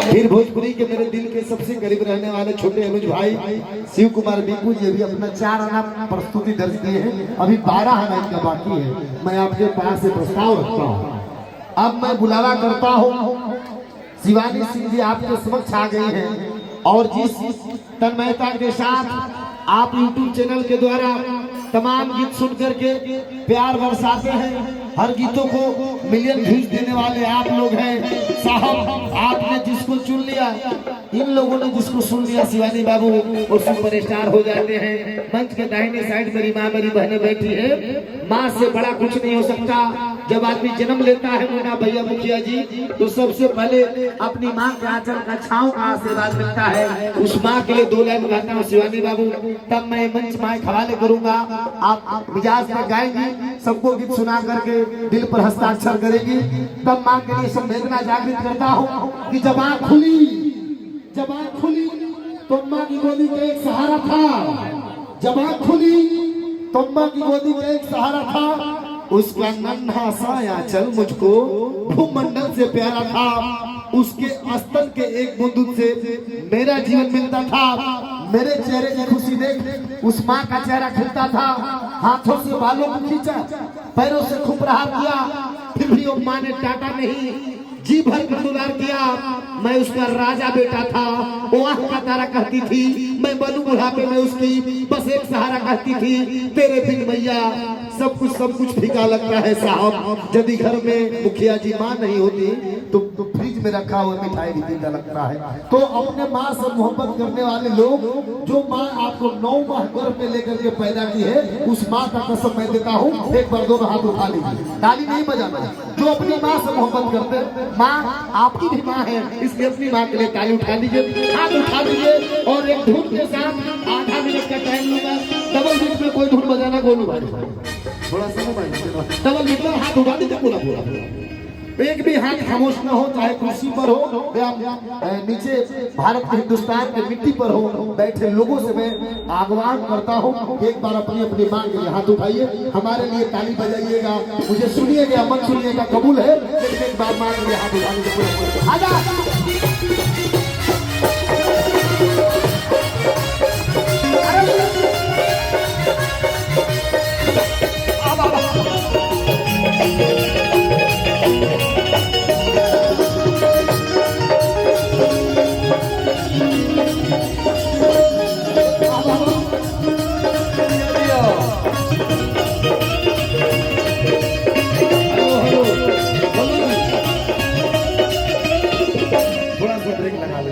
फिर भोजपुरी के मेरे दिल के सबसे करीब रहने वाले छोटे अनुज भाई शिव कुमार बीकू जी भी अपना 4 आना प्रस्तुति दर्ज किए हैं। अभी 12 आना इनका बाकी है। मैं आपके पास से प्रस्ताव रखता हूँ। अब मैं बुलावा करता हूँ, शिवानी सिंह जी आपके समक्ष आ गई हैं और जिस तन्मयता के साथ आप YouTube चैनल के द्वारा तमाम गीत सुन करके प्यार बरसाते हैं, हर गीतों को मिलियन व्यूज देने वाले आप लोग हैं साहब। आपने जिसको चुन लिया, इन लोगों ने जिसको सुन लिया शिवानी बाबू, वो सुपरस्टार हो जाते हैं। मंच के दाहिने साइड मेरी माँ मेरी बहनें बैठी है। माँ से बड़ा कुछ नहीं हो सकता। जब आदमी जन्म लेता है मुन्ना भैया मुखिया जी, तो सबसे पहले अपनी माँ के आंचल का छांव का आशीर्वाद मिलता है। उस माँ के लिए 2 लाइन गाता हूँ शिवानी बाबू, तब मैं मंच माइक हवाले करूंगा। आप मिजाज में गाएंगी, सबको गीत सुना करके दिल पर हस्ताक्षर करेगी, तब माँ के लिए संवेदना जागृत करता हूँ कि जब आँख खुली तो माँ की गोदी का एक सहारा था। जब आँख खुली तो माँ की गोदी का एक सहारा था। उसका नन्हा सा आंचल मुझको भूमंडल से प्यारा था। उसके स्तन के एक बूंद से मेरा जीवन मिलता था। मेरे चेहरे की खुशी देख उस माँ का चेहरा खिलता था। हाथों से बालों को खींचा, पैरों से खूब प्रहार किया, फिर भी वो माँ ने टाटा नहीं, जी भर कर दुलार किया। मैं उसका राजा बेटा था। वो आँख का तारा कहती थी, मैं बनूं बुढ़ापे में उसकी बस एक सहारा कहती थी। तेरे बिन मैया सब कुछ फीका लगता है साहब। यदि घर में मुखिया जी माँ नहीं होती तो फ्रिज में रखा हुआ मिठाई भी फीका लगता है। तो अपने माँ से मोहब्बत करने वाले लोग, जो माँ आपको 9 माह गर्भ में लेकर के पैदा की है, उस माँ का कसम मैं देता हूँ। एक बार 2 हाथ उठा लीजिए, ताली नहीं बजाना। जो अपनी माँ से मोहब्बत करते हैं, माँ आपकी भी माँ है, इसलिए अपनी माँ के लिए ताली उठा लीजिए, हाथ उठा लीजिए। और एक धुन के साथ आधा मिनट का टाइम लूंगा। डबल बीट में कोई धुन बजाना गोलू भाई, थोड़ा सा भाई डबल बीट में हाथ उठा दीजिए पूरा। एक भी हाथ खामोश न हो, चाहे कुर्सी पर हो या नीचे भारत के हिंदुस्तान के मिट्टी पर हो बैठे लोगों से मैं आह्वान करता हूँ, एक बार अपनी अपनी माँ के लिए हाथ उठाइए, हमारे लिए ताली बजाइएगा। मुझे सुनिएगा मत सुनिएगा कबूल है, लेकिन एक बार माँ के लिए हाथ उठाने से पूरा आजा।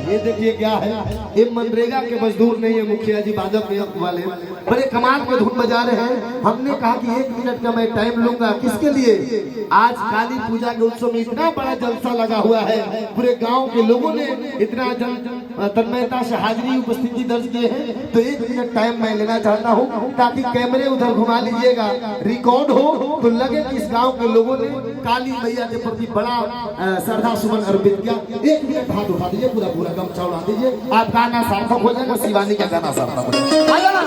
ये देखिए क्या है, ये मनरेगा के मजदूर नहीं है, मुखिया जी बादल वाले बड़े कमाल के धुन बजा रहे हैं। हमने कहा कि 1 मिनट का मैं टाइम लूंगा, किसके लिए? आज काली पूजा के उत्सव में इतना बड़ा जलसा लगा हुआ है, पूरे गांव के लोगों ने इतना तन्मयता से हाजिरी उपस्थिति दर्ज किए हैं। तो 1 मिनट टाइम मैं लेना चाहता हूँ, ताकि कैमरे उधर घुमा लीजिएगा, रिकॉर्ड हो तो लगे कि इस गाँव के लोगों ने काली मैया के प्रति बड़ा श्रद्धा सुमन अर्पित किया। 1 मिनट हाथ उठा दीजिए, पूरा गमछा उड़ा दीजिए, आप गाना सार्थक हो जाएगा, शिवानी का गाना सार्थक हो जाएगा।